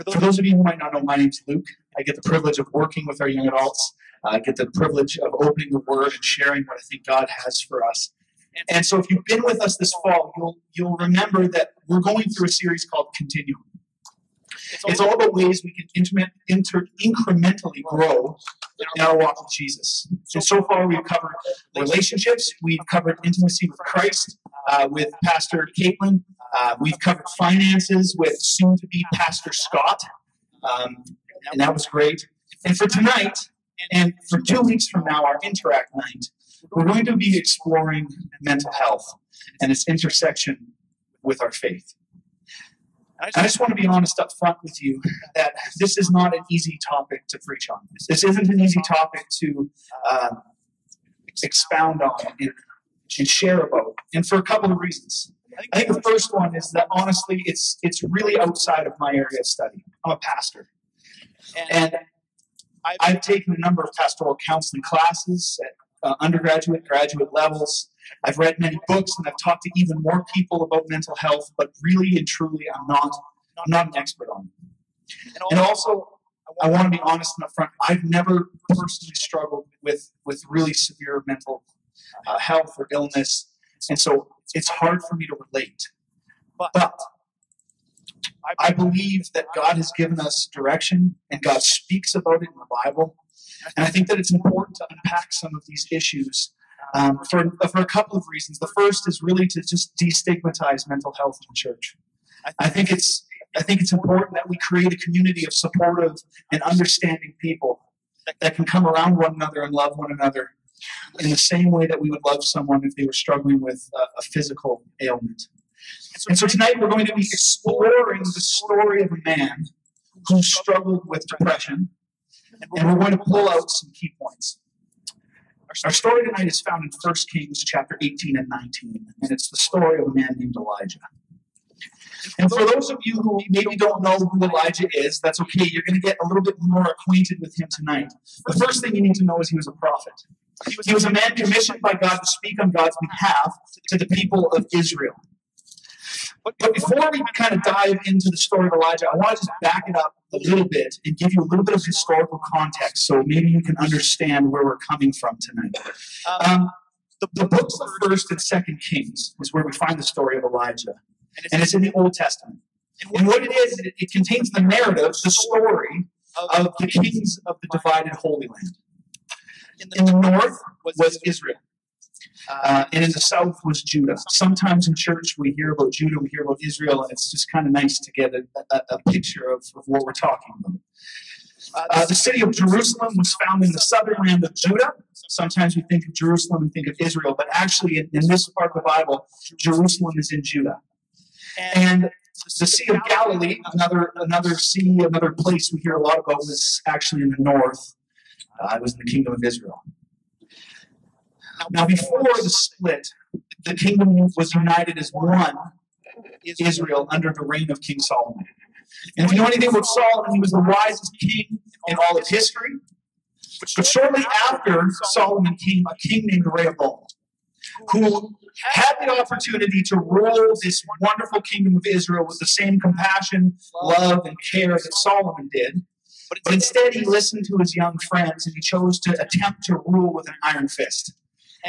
For those of you who might not know, my name's Luke. I get the privilege of working with our young adults. I get the privilege of opening the Word and sharing what I think God has for us. And so if you've been with us this fall, you'll remember that we're going through a series called Continuum. It's all about ways we can incrementally grow in our walk with Jesus. And so far, we've covered relationships. We've covered intimacy with Christ, with Pastor Caitlin. We've covered finances with soon-to-be Pastor Scott. And that was great. And for tonight, and for 2 weeks from now, our Interact Night, we're going to be exploring mental health and its intersection with our faith. I just want to be honest up front with you that this is not an easy topic to preach on. This isn't an easy topic to expound on and share about, and for a couple of reasons. I think the first one is that, honestly, it's really outside of my area of study. I'm a pastor. And I've taken a number of pastoral counseling classes at undergraduate, graduate levels. I've read many books, and I've talked to even more people about mental health, but really and truly, I'm not an expert on it. And also, I want to be honest and upfront, I've never personally struggled with really severe mental health or illness, and so it's hard for me to relate. But I believe that God has given us direction, and God speaks about it in the Bible, and I think that it's important to unpack some of these issues for a couple of reasons. The first is really to just destigmatize mental health in the church. I think it's important that we create a community of supportive and understanding people that can come around one another and love one another in the same way that we would love someone if they were struggling with a physical ailment. And so tonight we're going to be exploring the story of a man who struggled with depression, and we're going to pull out some key points. Our story tonight is found in 1 Kings chapter 18 and 19, and it's the story of a man named Elijah. And for those of you who maybe don't know who Elijah is, that's okay. You're going to get a little bit more acquainted with him tonight. The first thing you need to know is he was a prophet. He was a man commissioned by God to speak on God's behalf to the people of Israel. But before we kind of dive into the story of Elijah, I want to just back it up a little bit and give you a little bit of historical context so maybe you can understand where we're coming from tonight. The books of 1st and 2nd Kings is where we find the story of Elijah. And it's in the Old Testament. And what it is, it contains the narrative, the story of the kings of the divided Holy Land. In the north was Israel. And in the south was Judah. Sometimes in church we hear about Judah, we hear about Israel, and it's just kind of nice to get a picture of what we're talking about. The city of Jerusalem was found in the southern land of Judah. Sometimes we think of Jerusalem and think of Israel, but actually in this part of the Bible, Jerusalem is in Judah. And the Sea of Galilee, another sea, another place we hear a lot about, was actually in the north. It was in the kingdom of Israel. Now, before the split, the kingdom was united as one Israel under the reign of King Solomon. And if you know anything about Solomon, he was the wisest king in all of history. But shortly after Solomon came a king named Rehoboam, who had the opportunity to rule this wonderful kingdom of Israel with the same compassion, love, and care that Solomon did. But instead, he listened to his young friends, and he chose to attempt to rule with an iron fist.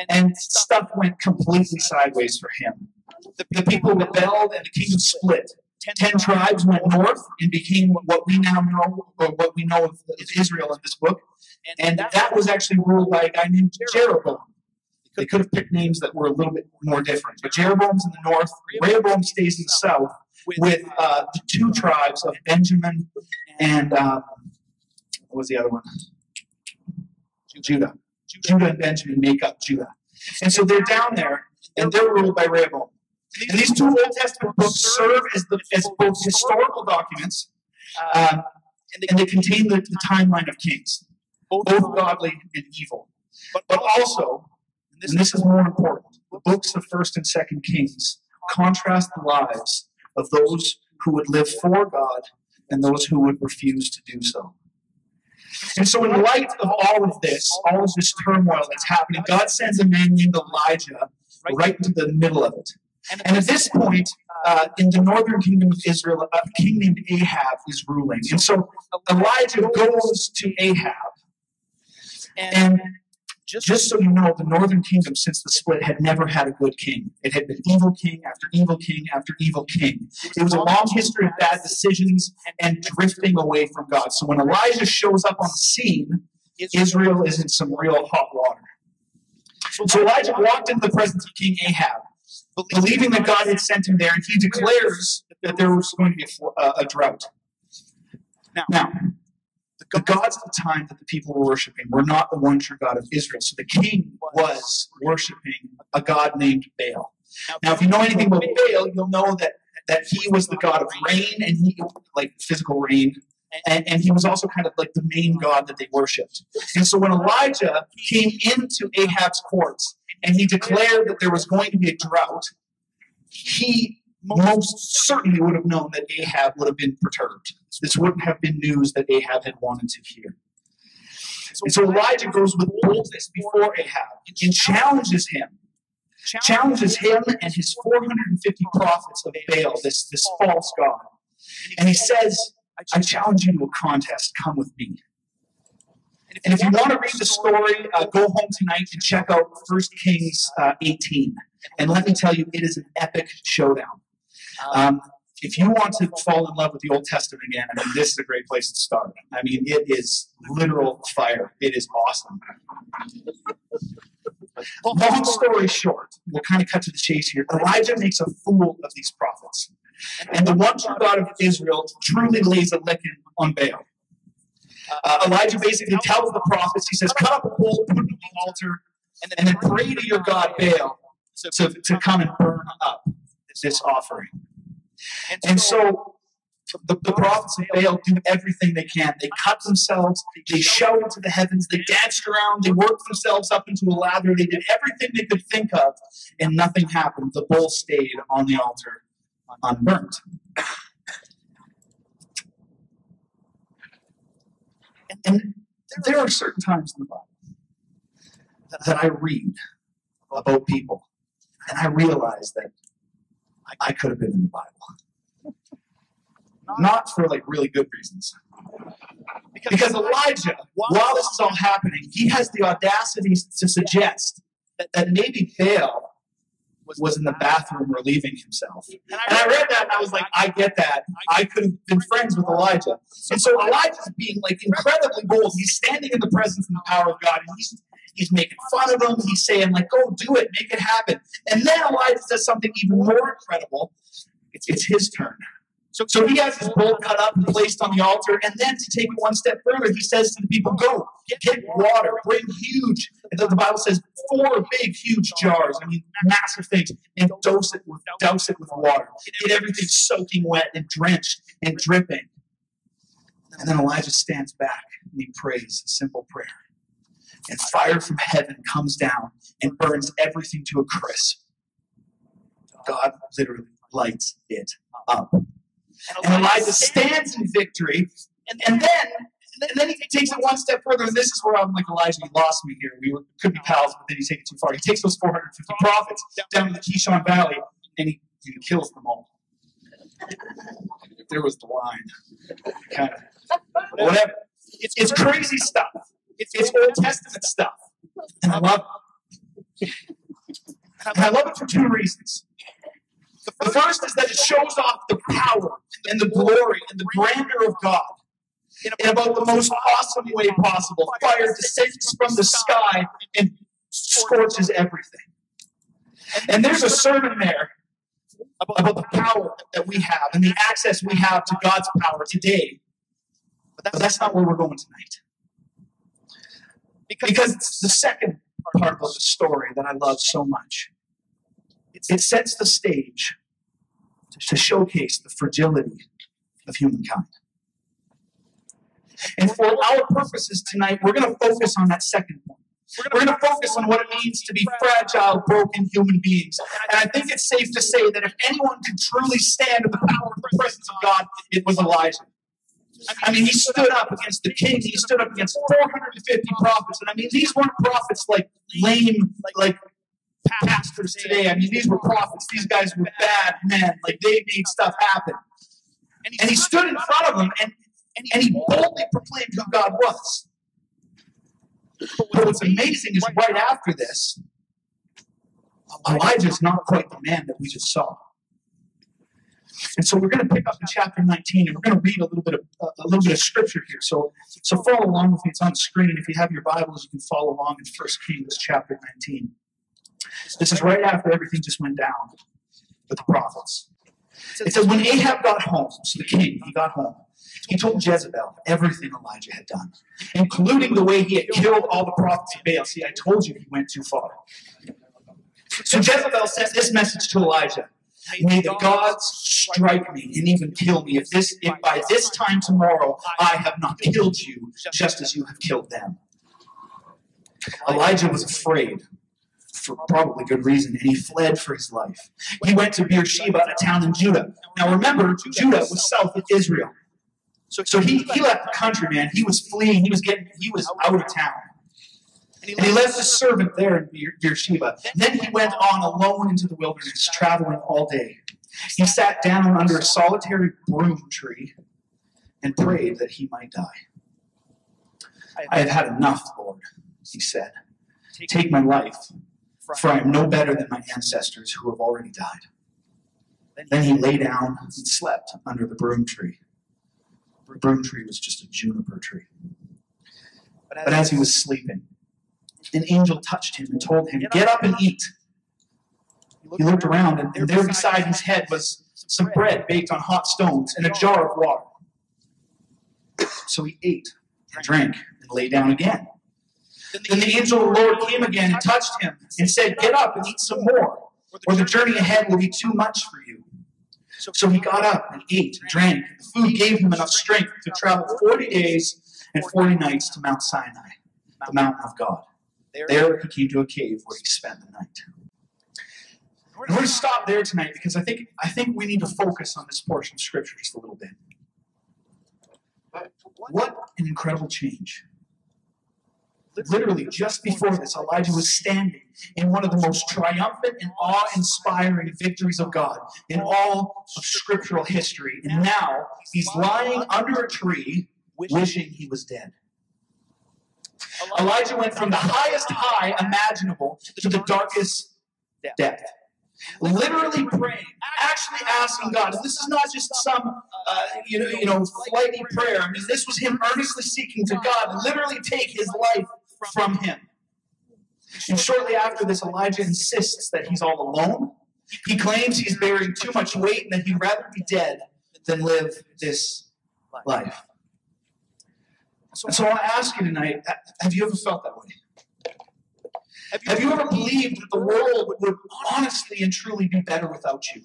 And stuff went completely sideways for him. The people rebelled, and the kingdom split. 10 tribes went north and became what we now know, or what we know of Israel in this book. And that was actually ruled by a guy named Jeroboam. They could have picked names that were a little bit more different. But Jeroboam's in the north. Rehoboam stays in the south with the 2 tribes of Benjamin and, what was the other one? Judah. Judah and Benjamin make up Judah. And so they're down there, and they're ruled by Rehoboam. And these 2 Old Testament books serve as both historical documents, and they contain the timeline of kings, both godly and evil. But also, and this is more important, the books of 1st and 2nd Kings contrast the lives of those who would live for God and those who would refuse to do so. And so in light of all of this turmoil that's happening, God sends a man named Elijah right into the middle of it. And at this point, in the northern kingdom of Israel, a king named Ahab is ruling. And so Elijah goes to Ahab. And just so you know, the northern kingdom, since the split, had never had a good king. It had been evil king after evil king after evil king. It was a long history of bad decisions and drifting away from God. So when Elijah shows up on the scene, Israel is in some real hot water. So Elijah walked into the presence of King Ahab, believing that God had sent him there, and he declares that there was going to be a drought. Now, the gods of the time that the people were worshiping were not the one true God of Israel. So the king was worshiping a god named Baal. Now, if you know anything about Baal, you'll know that he was the god of rain, and he, like physical rain, and he was also kind of like the main god that they worshipped. And so when Elijah came into Ahab's courts and he declared that there was going to be a drought, he most certainly would have known that Ahab would have been perturbed. This wouldn't have been news that Ahab had wanted to hear. And so Elijah goes with boldness before Ahab and challenges him and his 450 prophets of Baal, this false god. And he says, I challenge you to a contest. Come with me. And if you want to read the story, go home tonight and check out 1 Kings 18. And let me tell you, it is an epic showdown. If you want to fall in love with the Old Testament again, I mean, this is a great place to start. I mean, it is literal fire. It is awesome. Long story short, we'll kind of cut to the chase here. Elijah makes a fool of these prophets. And the one true God of Israel truly lays a licking on Baal. Elijah basically tells the prophets, he says, cut up a pole, put it on the altar, and then pray to your God Baal to come and burn up this offering. And so the prophets of Baal do everything they can. They cut themselves, they shout into the heavens, they danced around, they worked themselves up into a lather, they did everything they could think of, and nothing happened. The bull stayed on the altar unburnt. And there are certain times in the Bible that I read about people, and I realize that I could have been in the Bible. Not for like really good reasons. Because Elijah, while this is all happening, he has the audacity to suggest that maybe Baal was in the bathroom relieving himself. And I read that and I was like, I get that. I could have been friends with Elijah. And so Elijah's being like incredibly bold. He's standing in the presence and the power of God, and he's making fun of him. He's saying like, go do it, make it happen. And then Elijah does something even more incredible. It's his turn. So he has his bull cut up and placed on the altar, and then to take it one step further, he says to the people, go, get water, bring huge, and the Bible says 4 big, huge jars, I mean, massive things, and douse it with water. Get everything soaking wet and drenched and dripping. And then Elijah stands back, and he prays a simple prayer. And fire from heaven comes down and burns everything to a crisp. God literally lights it up. And Elijah stands in victory, and then he takes it one step further, and this is where I'm like, Elijah, you lost me here. We could be pals, but then you take it too far. He takes those 450 prophets down to the Kishon Valley, and he kills them all. There was the line. Kind of. Whatever. It's crazy stuff. It's Old Testament stuff. And I love it. And I love it for 2 reasons. The first is that it shows off the power and the glory and the grandeur of God in about the most awesome way possible. Fire descends from the sky and scorches everything. And there's a sermon there about the power that we have and the access we have to God's power today. But that's not where we're going tonight. Because it's the second part of the story that I love so much. It sets the stage to showcase the fragility of humankind. And for our purposes tonight, we're going to focus on that second point. We're going to focus on what it means to be fragile, broken human beings. And I think it's safe to say that if anyone could truly stand in the power and the presence of God, it was Elijah. I mean, he stood up against the king. He stood up against 450 prophets. And I mean, these weren't prophets like lame, like pastors today. I mean, these were prophets. These guys were bad men. Like, they made stuff happen. And he stood in front of them, and he boldly proclaimed who God was. But what's amazing is right after this, Elijah's not quite the man that we just saw. And so we're going to pick up in chapter 19, and we're going to read a little bit of scripture here. So follow along with me. It's on the screen. If you have your Bibles, you can follow along in 1 Kings chapter 19. This is right after everything just went down with the prophets. It says, when Ahab got home, so the king, he got home, he told Jezebel everything Elijah had done, including the way he had killed all the prophets of Baal. See, I told you he went too far. So Jezebel sent this message to Elijah. May the gods strike me and even kill me if by this time tomorrow I have not killed you just as you have killed them. Elijah was afraid, for probably good reason, and he fled for his life. He went to Beersheba, a town in Judah. Now remember, Judah was south of Israel. So he left the country, man. He was fleeing. He was out of town. And he left his servant there in Beersheba. Then he went on alone into the wilderness, traveling all day. He sat down under a solitary broom tree and prayed that he might die. I have had enough, Lord, he said. Take my life, for I am no better than my ancestors who have already died. Then he lay down and slept under the broom tree. The broom tree was just a juniper tree. But as he was sleeping, an angel touched him and told him, get up and eat. He looked around, and there beside his head was some bread baked on hot stones and a jar of water. So he ate and drank and lay down again. Then the angel of the Lord came again and touched him and said, get up and eat some more, or the journey ahead will be too much for you. So he got up and ate and drank. The food gave him enough strength to travel 40 days and 40 nights to Mount Sinai, the mountain of God. There he came to a cave where he spent the night. And we're going to stop there tonight because I think we need to focus on this portion of Scripture just a little bit. What an incredible change. Literally, just before this, Elijah was standing in one of the most triumphant and awe-inspiring victories of God in all of scriptural history. And now he's lying under a tree wishing he was dead. Elijah went from the highest high imaginable to the darkest depth. Literally praying, actually asking God. And this is not just some, flighty prayer. I mean, this was him earnestly seeking to God, literally take his life from him. And shortly after this, Elijah insists that he's all alone. He claims he's bearing too much weight and that he'd rather be dead than live this life. And so I ask you tonight, have you ever felt that way? Have you ever believed that the world would honestly and truly be better without you?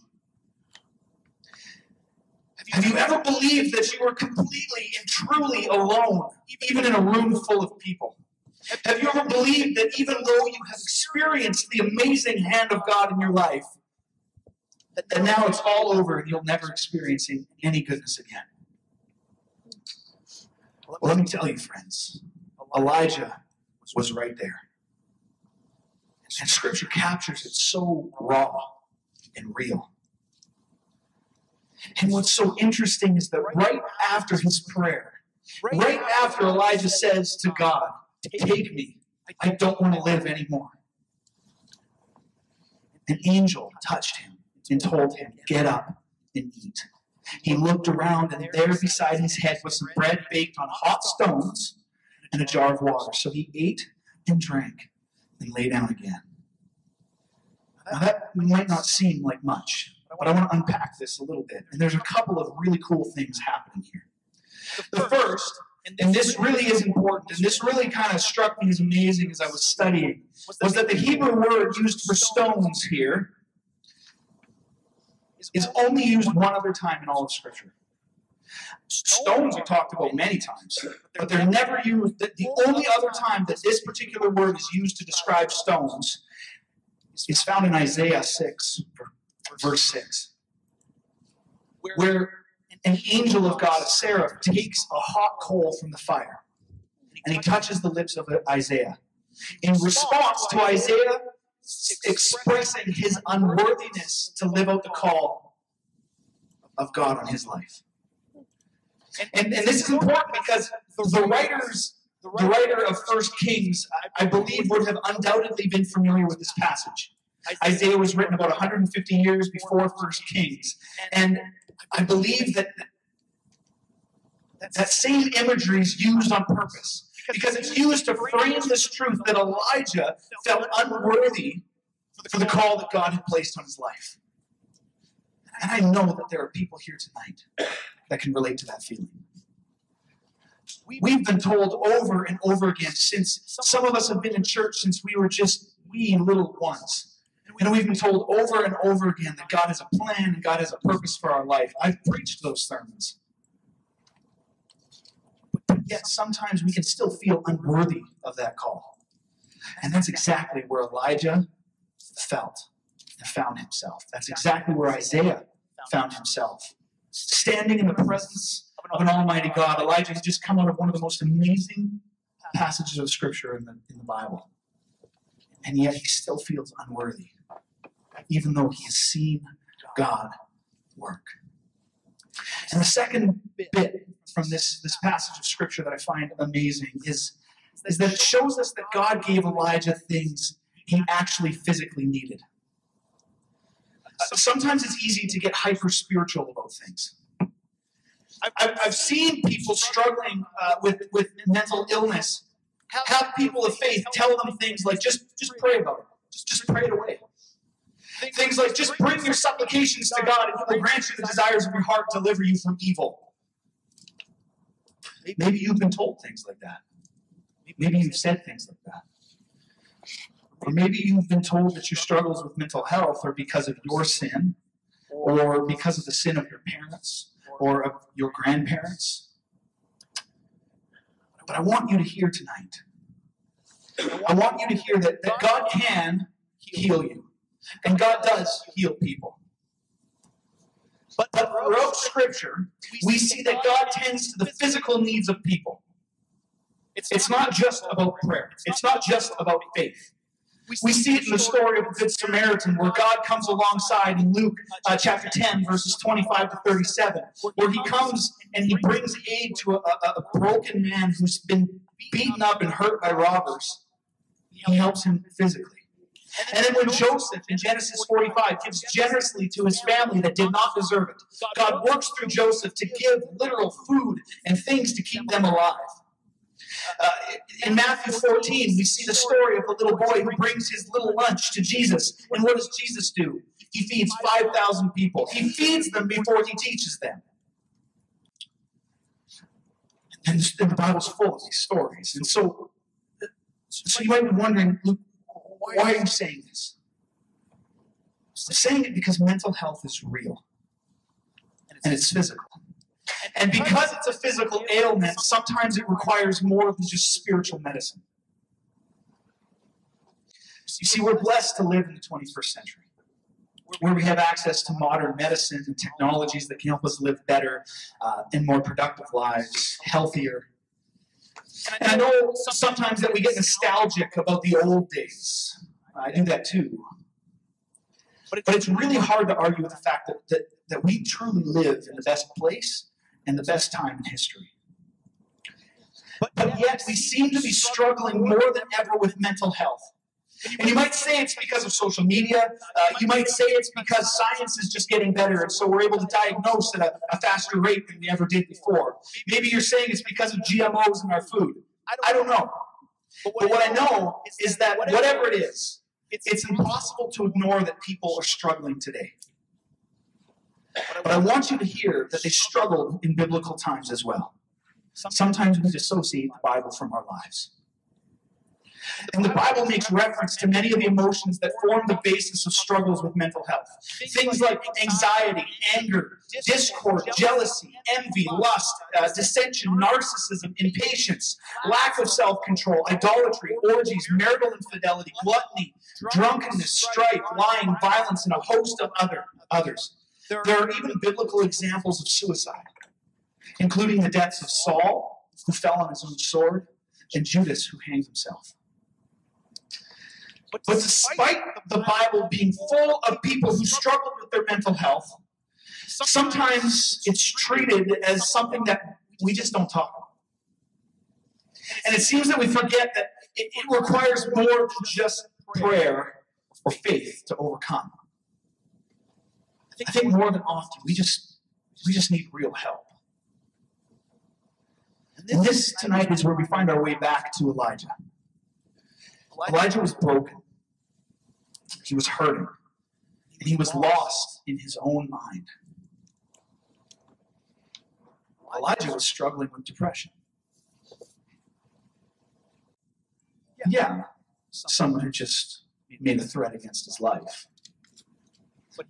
Have you ever believed that you were completely and truly alone, even in a room full of people? Have you ever believed that even though you have experienced the amazing hand of God in your life, that now it's all over and you'll never experience any goodness again? Well, let me tell you, friends, Elijah was right there. And Scripture captures it so raw and real. And what's so interesting is that right after his prayer, right after Elijah says to God, take me, I don't want to live anymore, an angel touched him and told him, get up and eat. He looked around, and there beside his head was some bread baked on hot stones and a jar of water. So he ate and drank and lay down again. Now that might not seem like much, but I want to unpack this a little bit. And there's a couple of really cool things happening here. The first, and this really is important, and this really kind of struck me as amazing as I was studying, was that the Hebrew word used for stones here is only used one other time in all of Scripture. Stones are talked about many times, but they're never used. The only other time that this particular word is used to describe stones is found in Isaiah 6, verse 6, where an angel of God, a seraph, takes a hot coal from the fire, and he touches the lips of Isaiah. In response to Isaiah's expressing his unworthiness to live out the call of God on his life. And this is important because the writer of 1 Kings, I believe, would have undoubtedly been familiar with this passage. Isaiah was written about 150 years before 1 Kings. And I believe that same imagery is used on purpose, because it's used to frame this truth that Elijah felt unworthy for the call that God had placed on his life. And I know that there are people here tonight that can relate to that feeling. We've been told over and over again, since some of us have been in church since we were just wee little ones. And we've been told over and over again that God has a plan and God has a purpose for our life. I've preached those sermons. But yet sometimes we can still feel unworthy of that call. And that's exactly where Elijah felt and found himself. That's exactly where Isaiah found himself. Standing in the presence of an almighty God. Elijah has just come out of one of the most amazing passages of Scripture in the Bible. And yet he still feels unworthy, even though he has seen God work. And the second bit from this passage of Scripture that I find amazing is that it shows us that God gave Elijah things he actually physically needed. Sometimes it's easy to get hyper-spiritual about things. I've seen people struggling with mental illness have people of faith tell them things like, just pray about it. Just pray it away. Things like, just bring your supplications to God and he will grant you the desires of your heart, deliver you from evil. Maybe you've been told things like that. Maybe you've said things like that. Or maybe you've been told that your struggles with mental health are because of your sin, or because of the sin of your parents, or of your grandparents. But I want you to hear tonight. I want you to hear that God can heal you. And God does heal people. But throughout Scripture, we see that God tends to the physical needs of people. It's not just about prayer. It's not just about faith. We see it in the story of the Good Samaritan, where God comes alongside in Luke chapter 10, verses 25 to 37, where he comes and he brings aid to a broken man who's been beaten up and hurt by robbers. He helps him physically. And then when Joseph, in Genesis 45, gives generously to his family that did not deserve it, God works through Joseph to give literal food and things to keep them alive. In Matthew 14, we see the story of the little boy who brings his little lunch to Jesus. And what does Jesus do? He feeds 5,000 people. He feeds them before he teaches them. And the Bible's full of these stories. And so you might be wondering, Luke, why are you saying this? I'm saying it because mental health is real. And it's physical. And because it's a physical ailment, sometimes it requires more than just spiritual medicine. You see, we're blessed to live in the 21st century, where we have access to modern medicine and technologies that can help us live better and more productive lives, healthier. And I know sometimes that we get nostalgic about the old days. I do that too. But it's really hard to argue with the fact that we truly live in the best place and the best time in history. But yet we seem to be struggling more than ever with mental health. And you might say it's because of social media. You might say it's because science is just getting better, and so we're able to diagnose at a faster rate than we ever did before. Maybe you're saying it's because of GMOs in our food. I don't know. But what I know is that whatever it is, it's impossible to ignore that people are struggling today. But I want you to hear that they struggled in biblical times as well. Sometimes we dissociate the Bible from our lives. And the Bible makes reference to many of the emotions that form the basis of struggles with mental health. Things like anxiety, anger, discord, jealousy, envy, lust, dissension, narcissism, impatience, lack of self-control, idolatry, orgies, marital infidelity, gluttony, drunkenness, strife, lying, violence, and a host of others. There are even biblical examples of suicide, including the deaths of Saul, who fell on his own sword, and Judas, who hanged himself. But despite the Bible being full of people who struggled with their mental health, sometimes it's treated as something that we just don't talk about. And it seems that we forget that it requires more than just prayer or faith to overcome. I think more than often we just need real help. And this tonight is where we find our way back to Elijah. Elijah was broken. He was hurting. And he was lost in his own mind. Elijah was struggling with depression. Yeah, someone who just made a threat against his life.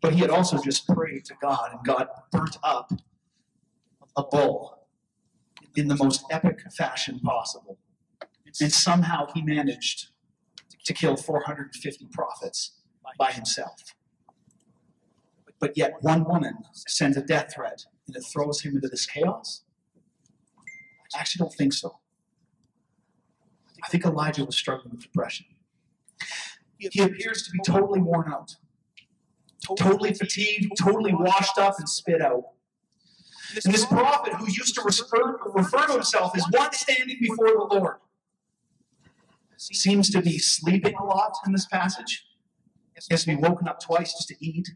But he had also just prayed to God, and God burnt up a bull in the most epic fashion possible. And somehow he managed to kill 450 prophets by himself. But yet one woman sends a death threat, and it throws him into this chaos? I actually don't think so. I think Elijah was struggling with depression. He appears to be totally worn out, totally fatigued, totally washed up and spit out. And this prophet who used to refer to himself as one standing before the Lord seems to be sleeping a lot in this passage. He has to be woken up twice just to eat.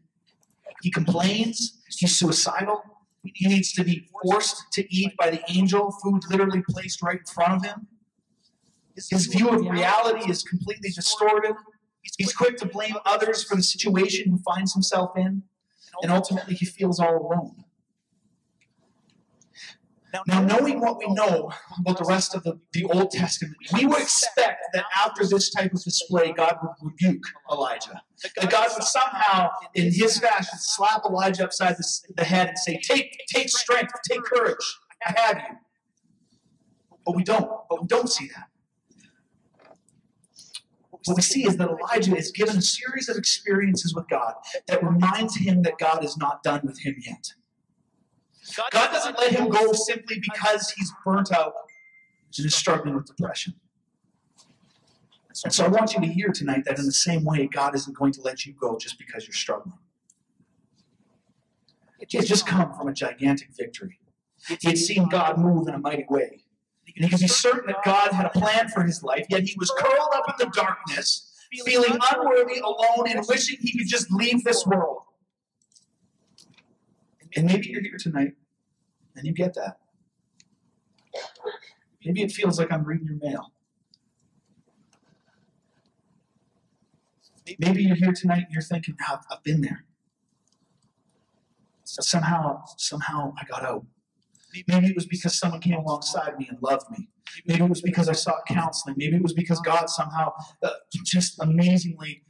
He complains. He's suicidal. He needs to be forced to eat by the angel, food literally placed right in front of him. His view of reality is completely distorted. He's quick to blame others for the situation he finds himself in, and ultimately he feels all alone. Now, knowing what we know about the rest of the Old Testament, we would expect that after this type of display, God would rebuke Elijah. That God would somehow, in his fashion, slap Elijah upside the head and say, take strength, take courage, I have you. But we don't see that. What we see is that Elijah is given a series of experiences with God that reminds him that God is not done with him yet. God doesn't let him go simply because he's burnt out and is struggling with depression. And so I want you to hear tonight that in the same way, God isn't going to let you go just because you're struggling. He had just come from a gigantic victory. He had seen God move in a mighty way. And he could be certain that God had a plan for his life, yet he was curled up in the darkness, feeling unworthy, alone, and wishing he could just leave this world. And maybe you're here tonight, and you get that. Maybe it feels like I'm reading your mail. Maybe you're here tonight, and you're thinking, I've been there. Somehow I got out. Maybe it was because someone came alongside me and loved me. Maybe it was because I sought counseling. Maybe it was because God somehow just amazingly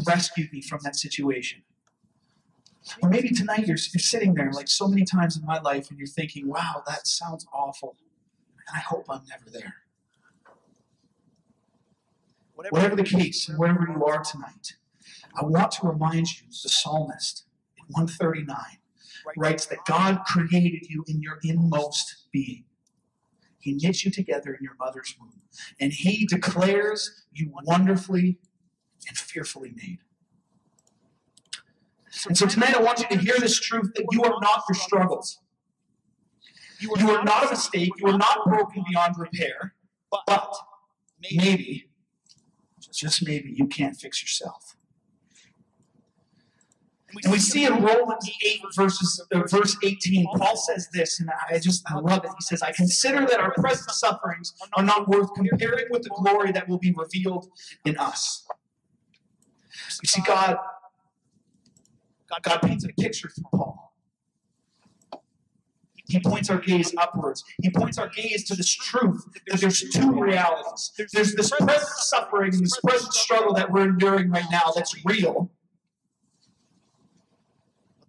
rescued me from that situation. Or maybe tonight you're sitting there like so many times in my life and you're thinking, wow, that sounds awful. And I hope I'm never there. Whatever the case, and wherever you are tonight, I want to remind you, the psalmist in 139 writes that God created you in your inmost being. He knit you together in your mother's womb. And he declares you wonderfully and fearfully made. And so tonight I want you to hear this truth that you are not your struggles. You are not a mistake. You are not broken beyond repair. But maybe, just maybe, you can't fix yourself. And we see in Romans 8, verse 18, Paul says this, and I love it. He says, I consider that our present sufferings are not worth comparing with the glory that will be revealed in us. You see, God paints a picture through Paul. He points our gaze upwards. He points our gaze to this truth that there's two realities. There's this present suffering and this present struggle that we're enduring right now that's real.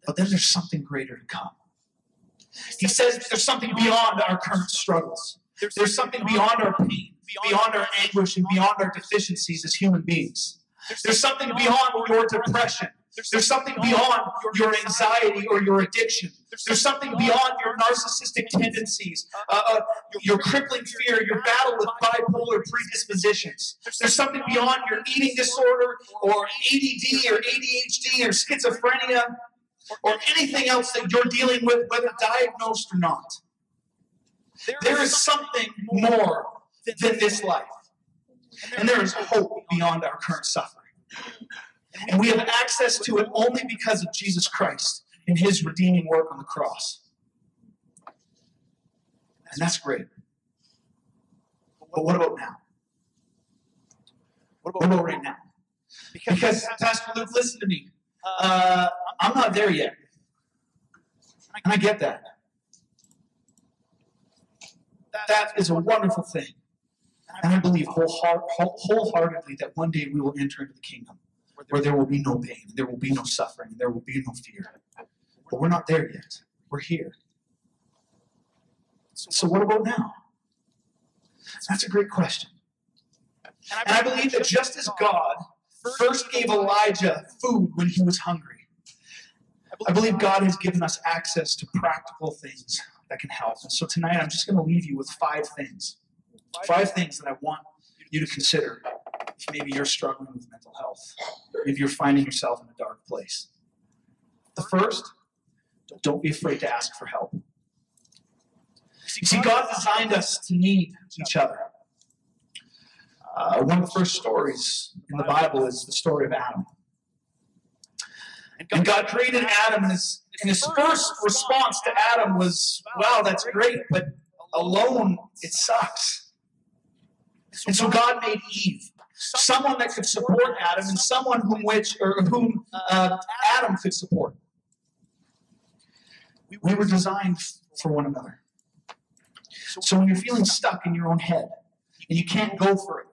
But then there's something greater to come. He says there's something beyond our current struggles. There's something beyond our pain, beyond our anguish, and beyond our deficiencies as human beings. There's something beyond your depression There's something beyond your anxiety or your addiction. There's something beyond your narcissistic tendencies, your crippling fear, your battle with bipolar predispositions. There's something beyond your eating disorder or ADD or ADHD or schizophrenia or anything else that you're dealing with, whether diagnosed or not. There is something more than this life. And there is hope beyond our current suffering. And we have access to it only because of Jesus Christ and his redeeming work on the cross. And that's great. But what about now? What about right now? Because, Pastor Luke, listen to me. I'm not there yet. And I get that. That is a wonderful thing. And I believe wholeheartedly that one day we will enter into the kingdom where there will be no pain, there will be no suffering, there will be no fear. But we're not there yet. We're here. So what about now? That's a great question. And I believe that just as God first gave Elijah food when he was hungry, I believe God has given us access to practical things that can help. And so tonight I'm just going to leave you with 5 things. 5 things that I want you to consider if maybe you're struggling with mental health, if you're finding yourself in a dark place. The first, don't be afraid to ask for help. You see, God designed us to need each other. One of the first stories in the Bible is the story of Adam. And God created Adam, and his first response to Adam was, wow, that's great, but alone, it sucks. And so God made Eve, someone that could support Adam and someone whom Adam could support. We were designed for one another. So when you're feeling stuck in your own head and you can't go further,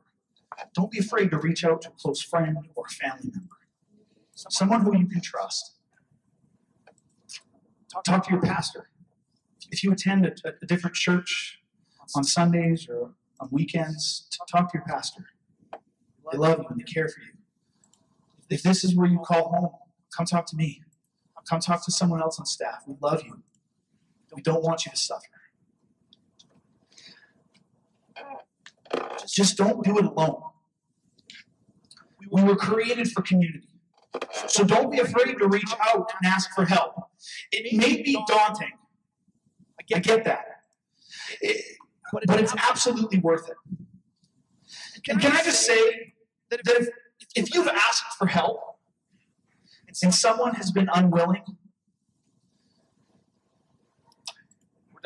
don't be afraid to reach out to a close friend or a family member, someone who you can trust. Talk to your pastor. If you attend a different church on Sundays or on weekends, talk to your pastor. They love you and they care for you. If this is where you call home, come talk to me. Come talk to someone else on staff. We love you. We don't want you to suffer. Just don't do it alone. We were created for community. So don't be afraid to reach out and ask for help. It may be daunting. I get that. But it's absolutely worth it. And can I just say that if you've asked for help and someone has been unwilling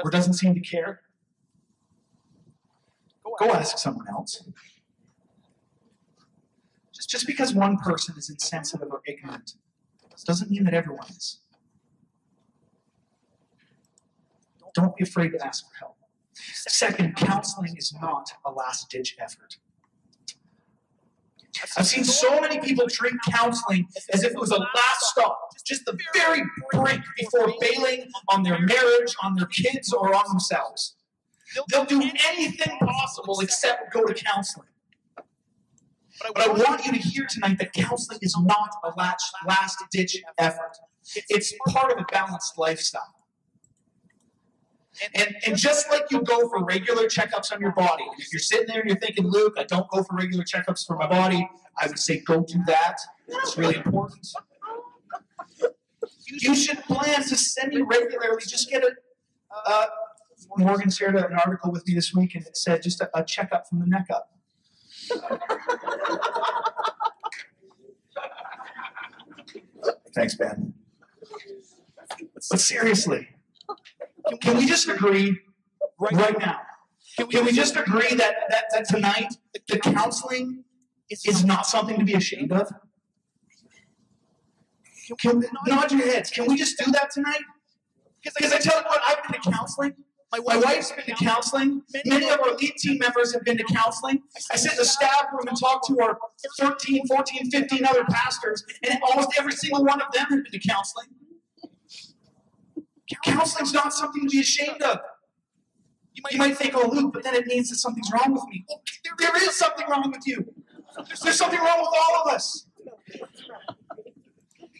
or doesn't seem to care, go ask someone else. Just because one person is insensitive or ignorant doesn't mean that everyone is. Don't be afraid to ask for help. Second, counseling is not a last-ditch effort. I've seen so many people treat counseling as if it was a last stop, just the very brink before bailing on their marriage, on their kids, or on themselves. They'll do anything possible except go to counseling. But I want you to hear tonight that counseling is not a last-ditch effort. It's part of a balanced lifestyle. And just like you go for regular checkups on your body, if you're sitting there and you're thinking, Luke, I don't go for regular checkups for my body, I would say go do that. It's really important. You should plan to semi-regularly just get it. Morgan shared an article with me this week, and it said just a checkup from the neck up. Thanks, Ben. But seriously, can we just agree right now? Can we just agree that tonight the counseling is not something to be ashamed of? Nod your heads. Can we just do that tonight? Because I tell you what, I've been to counseling. My wife's been to counseling. Many of our lead team members have been to counseling. I sit in the staff room and talk to our 13, 14, 15 other pastors, and almost every single one of them has been to counseling. Counseling's not something to be ashamed of. You might think, oh, Luke, but then it means that something's wrong with me. Well, there is something wrong with you. There's something wrong with all of us.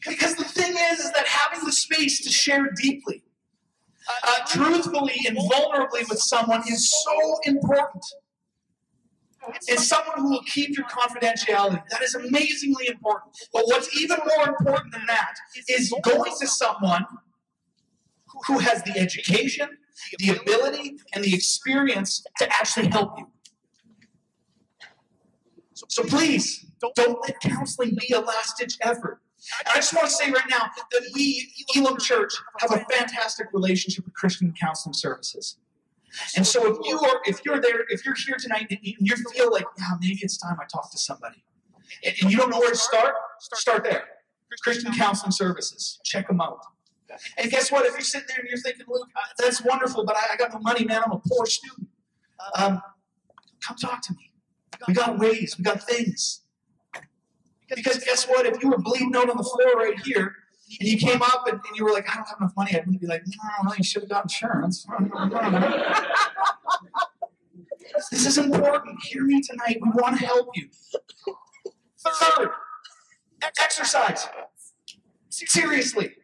Because the thing is that having the space to share deeply, truthfully and vulnerably with someone is so important. It's someone who will keep your confidentiality. That is amazingly important. But what's even more important than that is going to someone who has the education, the ability, and the experience to actually help you. So please, don't let counseling be a last-ditch effort. And I just want to say right now that we, Elam Church, have a fantastic relationship with Christian Counseling Services. And so if you're here tonight and you feel like, yeah, maybe it's time I talk to somebody, and you don't know where to start there. Christian Counseling Services. Check them out. And guess what? If you're sitting there and you're thinking, Luke, that's wonderful, but I got no money, man. I'm a poor student. Come talk to me. We got ways. We got things. Because guess what? If you were bleeding out on the floor right here, and you came up and you were like, I don't have enough money, I'd be like, no, you should have got insurance. This is important. Hear me tonight. We want to help you. Third, exercise. Seriously.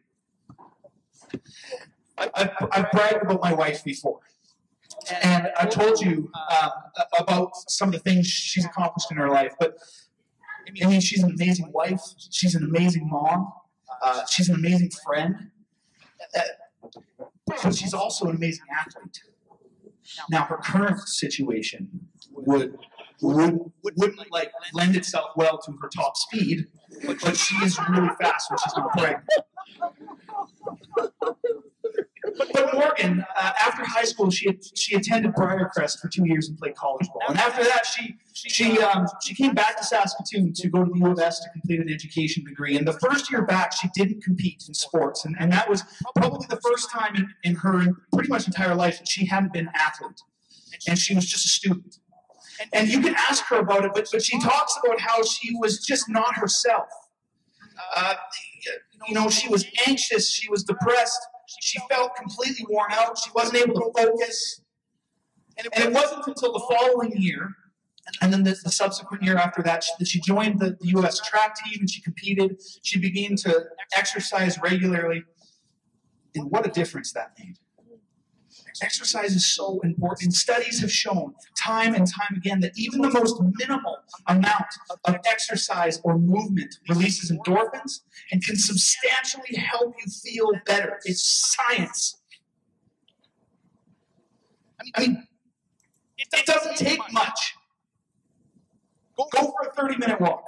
I've bragged about my wife before. And I told you about some of the things she's accomplished in her life. But, I mean, she's an amazing wife. She's an amazing mom. She's an amazing friend. But she's also an amazing athlete. Now, her current situation wouldn't like lend itself well to her top speed, but she is really fast when she's not pregnant. But Morgan, after high school, she attended Briarcrest for 2 years and played college ball. And after that, she came back to Saskatoon to go to the U of S to complete an education degree. And the first year back, she didn't compete in sports. And that was probably the first time in her pretty much entire life that she hadn't been an athlete. And she was just a student. And you can ask her about it, but she talks about how she was just not herself. She was anxious. She was depressed. She felt completely worn out. She wasn't able to focus. And it wasn't until the following year, and then the subsequent year after that she joined the U.S. track team and she competed. She began to exercise regularly. And what a difference that made. Exercise is so important. And studies have shown time and time again that even the most minimal amount of exercise or movement releases endorphins and can substantially help you feel better. It's science. I mean, it doesn't take much. Go for a 30-minute walk.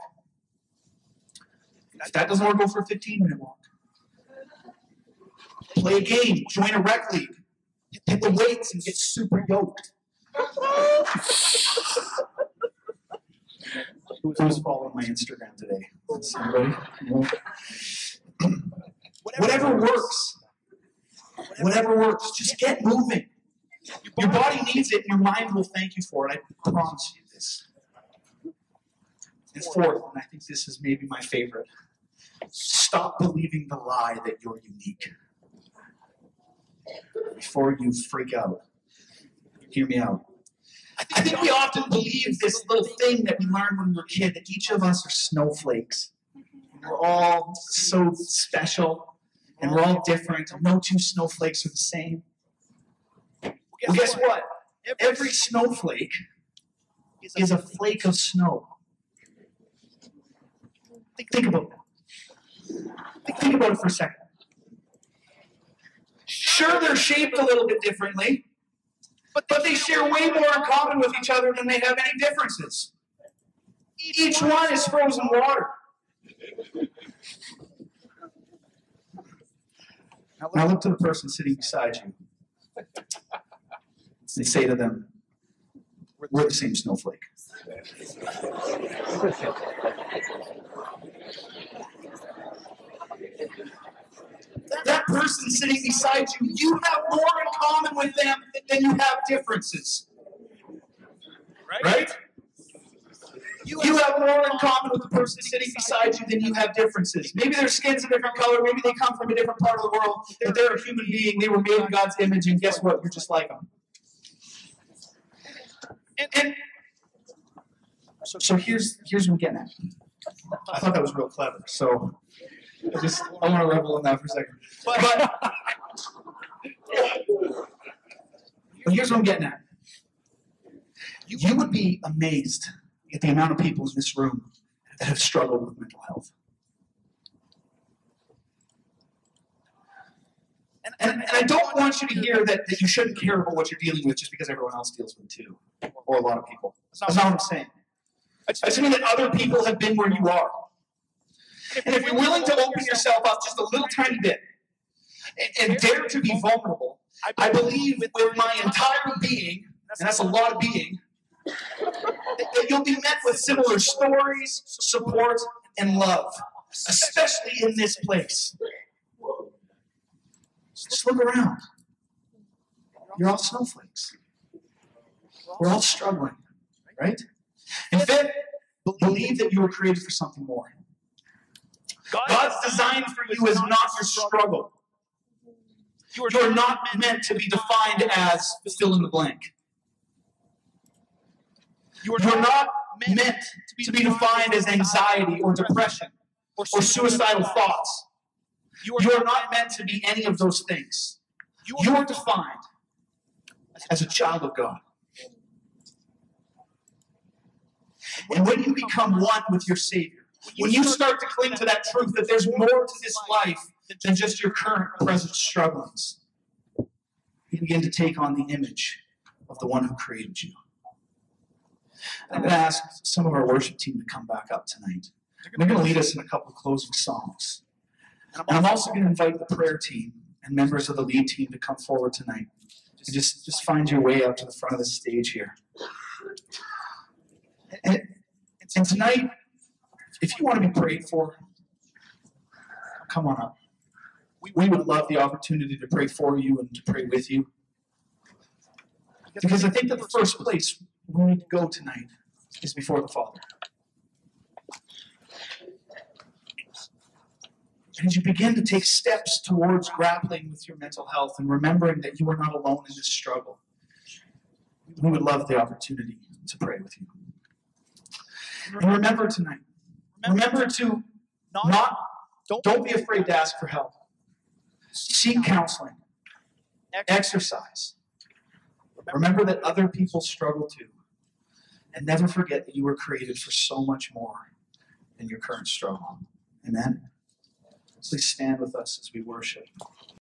If that doesn't work, go for a 15-minute walk. Play a game. Join a rec league. Hit the weights and get super yoked. Who's following my Instagram today? Somebody? Whatever works. Whatever works. Just get moving. Your body needs it and your mind will thank you for it. I promise you this. And fourth, and I think this is maybe my favorite, stop believing the lie that you're unique. Before you freak out, hear me out. I think we often believe this little thing that we learned when we were a kid, that each of us are snowflakes. We're all so special, and we're all different. No two snowflakes are the same. Well, guess what? Every snowflake is a flake of snow. Think about that. Think about it for a second. Sure, they're shaped a little bit differently, but they share way more in common with each other than they have any differences. Each one is frozen water. Now look to the person sitting beside you. They say to them, we're the same snowflake. That person sitting beside you, you have more in common with them than you have differences. Right? You have more in common with the person sitting beside you than you have differences. Maybe their skin's a different color. Maybe they come from a different part of the world. But they're a human being. They were made in God's image. And guess what? You're just like them. And so here's what I'm getting at. I thought that was real clever. So I want to revel in that for a second. But here's what I'm getting at. You would be amazed at the amount of people in this room that have struggled with mental health. And I don't want you to hear that you shouldn't care about what you're dealing with just because everyone else deals with it too, or a lot of people. That's not what I'm saying. I just mean that other people have been where you are. And if you're willing to open yourself up just a little tiny bit and dare to be vulnerable, I believe with my entire being, and that's a lot of being, that you'll be met with similar stories, support, and love, especially in this place. Just look around. You're all snowflakes. We're all struggling, right? In fact, believe that you were created for something more. God's design for you is not your struggle. You are not meant to be defined as fill in the blank. You are not meant to be defined as anxiety or depression or suicidal thoughts. You are not meant to be any of those things. You are defined as a child of God. And when you become one with your Savior, when you start to cling to that truth that there's more to this life than just your current present strugglings, you begin to take on the image of the one who created you. I'm going to ask some of our worship team to come back up tonight. They're going to lead us in a couple of closing songs. And I'm also going to invite the prayer team and members of the lead team to come forward tonight. And just find your way up to the front of the stage here. And tonight, if you want to be prayed for, come on up. We would love the opportunity to pray for you and to pray with you. Because I think that the first place we need to go tonight is before the Father. And as you begin to take steps towards grappling with your mental health and remembering that you are not alone in this struggle, we would love the opportunity to pray with you. And remember tonight, remember to don't be afraid to ask for help. Seek counseling. Exercise. Remember that other people struggle too. And never forget that you were created for so much more than your current struggle. Amen? Please stand with us as we worship.